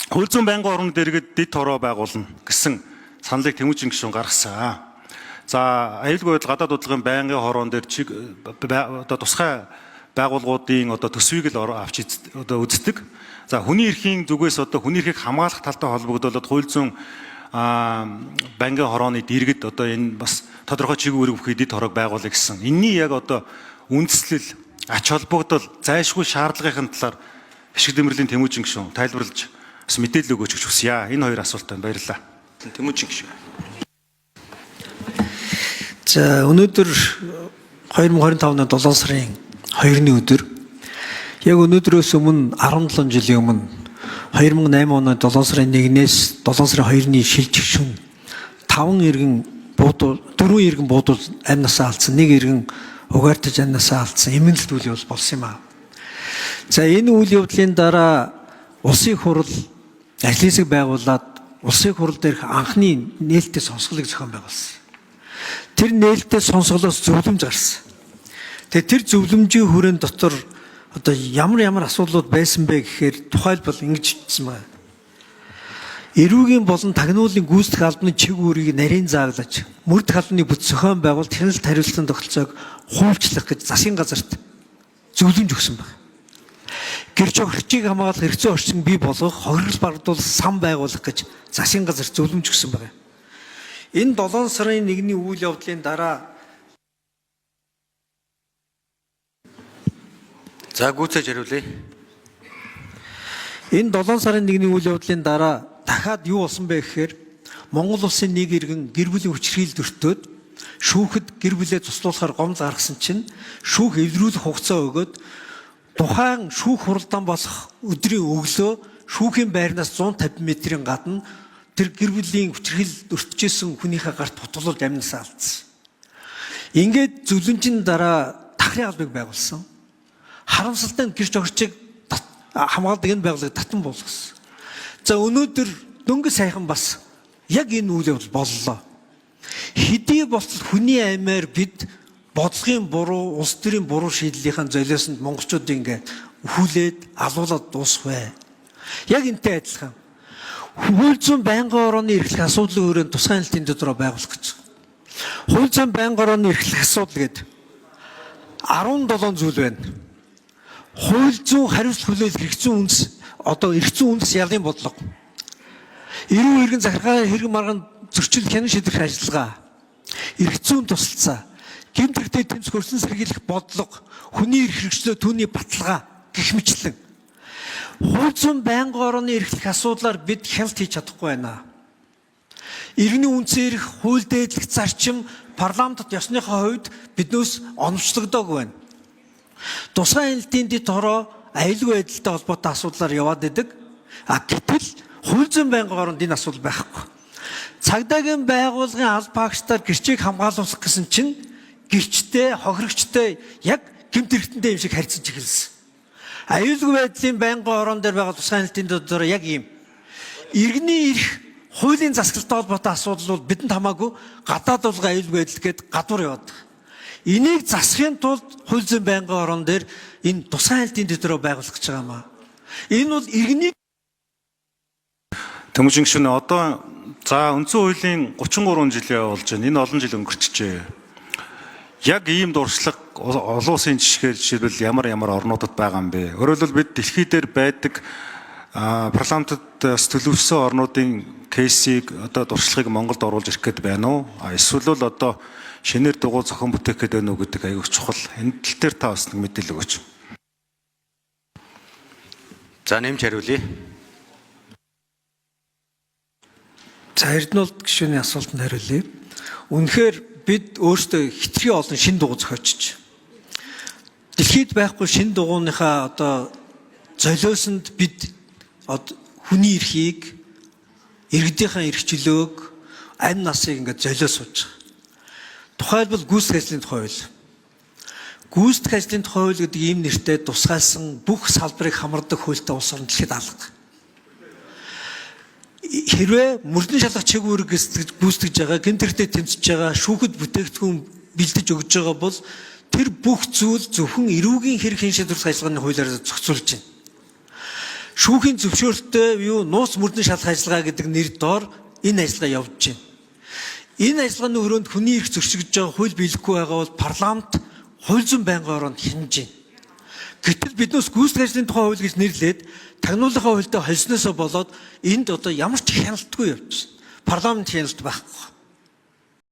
Хууль зүйн байнгын орон дэргэд дэд хороо байгуулна гэсэн саналыг Тэмүүжин гишүүн гаргасан. За аюулгүй байдал гадаад бодлогын байнгын хороон дээр одоо тусгай байгууллагуудын одоо төсвийг л авч одоо үздэг. За хүний эрхийн зүгээс одоо хүний эрхийг хамгаалах талтай холбогдуулаад хууль зүйн байнгын хорооны дэргэд одоо энэ бас тодорхой чиглэл үүрэг бүхий дэд хороог байгуулъя гэсэн. Энийний яг одоо үндслэл, ач холбогдол, зайлшгүй шаардлагын талаар Ашиг Дэмэрлийн Тэмүүжин гишүүн тайлбарлаж бас мэдээлэл өгөөч гэж хүсье. Энэ хоёр асуултанд баярлалаа. Тэмүүжин гишүүн. За өнөөдөр 2025 оны 7 сарын 2-ны өдөр яг өнөөдрөөс өмнө 17 жилийн өмнө 2008 оны 7 сарын 1-ээс 7 сарын 2-ны шилжих шөнө 4 иргэн буудул амнасаа алдсан, 1 иргэн угаартаж амнасаа алдсан эмгэнэлт үйл явдал болсон юм аа. За энэ үйл явдлын дараа улсын хурал ажлын хэсэг байгуулад улсын хурал дээрх анхны нээлттэй сонсголыг зохион байгуулсан. Тэр нээлттэй сонсголоос зөвлөмж гарсан. Тэгээ тэр зөвлөмжийн хүрээнд дотор одоо ямар асуудлууд байсан бэ гэхээр тухайлбал ингэж хэлсэн байна. Эрүүгийн болон тагнуулын гүйцэтгэх албаны чиг үүргийг нарийн зааглаж, мөрдөх албаны бүт зохион байгуулалт хяналт хариуцлагын тогтолцоог хуульчлах гэж засгийн газарт зөвлөмж өгсөн байна. Гэр жохирчийг хамгаалах хэрэгцээ орчин бий болгох, хохирол багдуулах сан байгуулах гэж засгийн газарт зөвлөмж өгсөн байна. Энэ 7 сарын 1-ний үйл явдлын дараа за гүйцээж хариулъя. Энэ 7 сарын 1-ний үйл явдлын дараа дахиад юу болсон бэ гэхээр Монгол улсын нэг иргэн гэр бүлийн хүчирхийлэлд өртөөд шүүхэд гэр бүлээ туслуулахаар гомдол гаргасан чинь шүүх эвдрүүлэх хугацаа өгөөд тухайн шүүх хуралдаан болох өдрийн өглөө шүүхийн байрнаас 150 метрийн гадна тэр гэр бүлийн хүчирхийлэлд өртөжсэн хүнийхээ гарт путгалуулж амнасаа алдсан. Ингээд зөвлөмжийн дараа дахрын албыг байгуулсан. Харамсалтай нь гэр жогчийг хамгаалдаг энэ байгууллагыг татан болгосон. За өнөөдөр дөнгөж сайхан бас яг энэ үйл явдал боллоо. Хэдий болтол хүний аймаар бид бодлогын буруу, улс төрийн буруу шийдлийнхэн золиосонд монголчууд ингээд хүлээд алуулаад дуусах вэ. Яг энтэй адилхан. Хууль зүйн байнгын орооны эрхлэх асуудлын хүрээнд тусгай хяналтын дотроо байгуулах гэж. Хууль зүйн байнгын орооны эрхлэх асуудал гэдэг 17 зүйл байна. Хууль зүйн хариуцлага хүлээл эрх зүйн үндэс одоо эрх зүйн үндэс ялын бодлого. Эрүүл иргэн захиргаа хэрэг маргаан зөрчил хянан шийдвэрх ажиллагаа. Эрх зүйн тусалцаа. Гэмт хэрэгтэй тэмцэх хөрсөн сэргийлэх бодлого, хүний эрх хэрэгчлөө түүний баталгаа гэх мэтлэн. Хууль зүйн байнгын орооны эрхлэх асуудлаар бид хяналт хийж чадахгүй байна. Иргэний үндсэн эрх, хууль дээдлэх зарчим парламентод ёсныхоо хувьд биднээс оновчлогдоогүй байна. Тусгай хяналтын дэд хороо аюулгүй байдалтай холбоотой асуудлаар яваад идэг. Гэтэл хууль зүйн байнгын ороонд энэ асуудал байхгүй. Цагдаагийн байгууллагын аль багштаар гэрчийг хамгаалуулах гэсэн чинь гэрчтэй, хохирогчтой яг гэмт хэрэгтэнтэй юм шиг харьцаж эхэлсэн. Аюулгүй байдлын байнгын орон дээр байгаа тусгай хяналтын дотроо яг ийм иргэний эрх хуулийн засаглалтай холбоотой асуудал бол бидэнд хамаагүй гадаад улга аюулгүй байдал гээд гадуур яваад. Энийг засахын тулд хууль зүйн байнгын орон дээр энэ тусгай хяналтын дотроо байгуулах гэж байгаа юм аа. Энэ бол иргэний Тэмүүжин гишүүн одоо за үндсэн хуулийн 33 жилийн болж байна. Энэ олон жил өнгөрчихжээ. Яг ийм дуршлаг олон улсын жишгээр жишээлбэл ямар орнуудад байгаа юм бэ? Өөрөөр хэлбэл бид дэлхий дээр байдаг парламентод төлөвлөсөн орнуудын кейсийг одоо дуршлагыг Монголд оруулж ирэх гээд байна уу? Эсвэл одоо шинээр дугуй зохион бүтээх гээд байна уу гэдэг аягүй чухал. Энэ тал дээр та бас нэг мэдээлэл өгөөч. За нэмж хариулъя. За Эрдэнэт гишүүний асуултанд хариулъя. Үнэхээр бид өөрсдөө хитрхи олон шин дугуй зохиочж дэлхийд байхгүй шин дугуйныхаа одоо золиосонд бид хүний эрхийг, иргэдийнхээ эрх чөлөөг, амь насыг ингээд золиос сууж байгаа. Тухайлбал гүйцэтгэх ажлын тухай хууль. Гүйцэтгэх ажлын тухай хууль гэдэг ийм нэртэй тусгайлсан бүх салбарыг хамардаг хуультай улс орн дэлхийд алга. Хэрвээ мөрдөн шалгах чиг үүрэг гүйцэтгэж байгаа, гэмт хэрэгтэд тэмцэж байгаа, шүүхэд бүтээгдэхүүн бэлдэж өгж байгаа бол тэр бүх зүйл зөвхөн эрүүгийн хэрэг хэн шийдвэрлэх ажиллагааны хуулиар зохицуулж байна. шүүхийн зөвшөөрөлтөй юу нууц мөрдөн шалах ажиллагаа гэдэг нэр доор энэ ажиллагаа явуулж байна. Энэ ажиллагааны өрөөнд хүний эрх зөрчигдөж байгаа хууль биелэхгүй байгаа бол парламент хууль зүйн байнгын ороонд хянаж байна. Гэтэл биднээс гүйцэтгэх ажлын тухай хууль гэж нэрлээд тагнуулынхаа хуультай холсноосоо болоод энд одоо ямар ч хяналтгүй явж байна. Парламент хяналт байхгүй.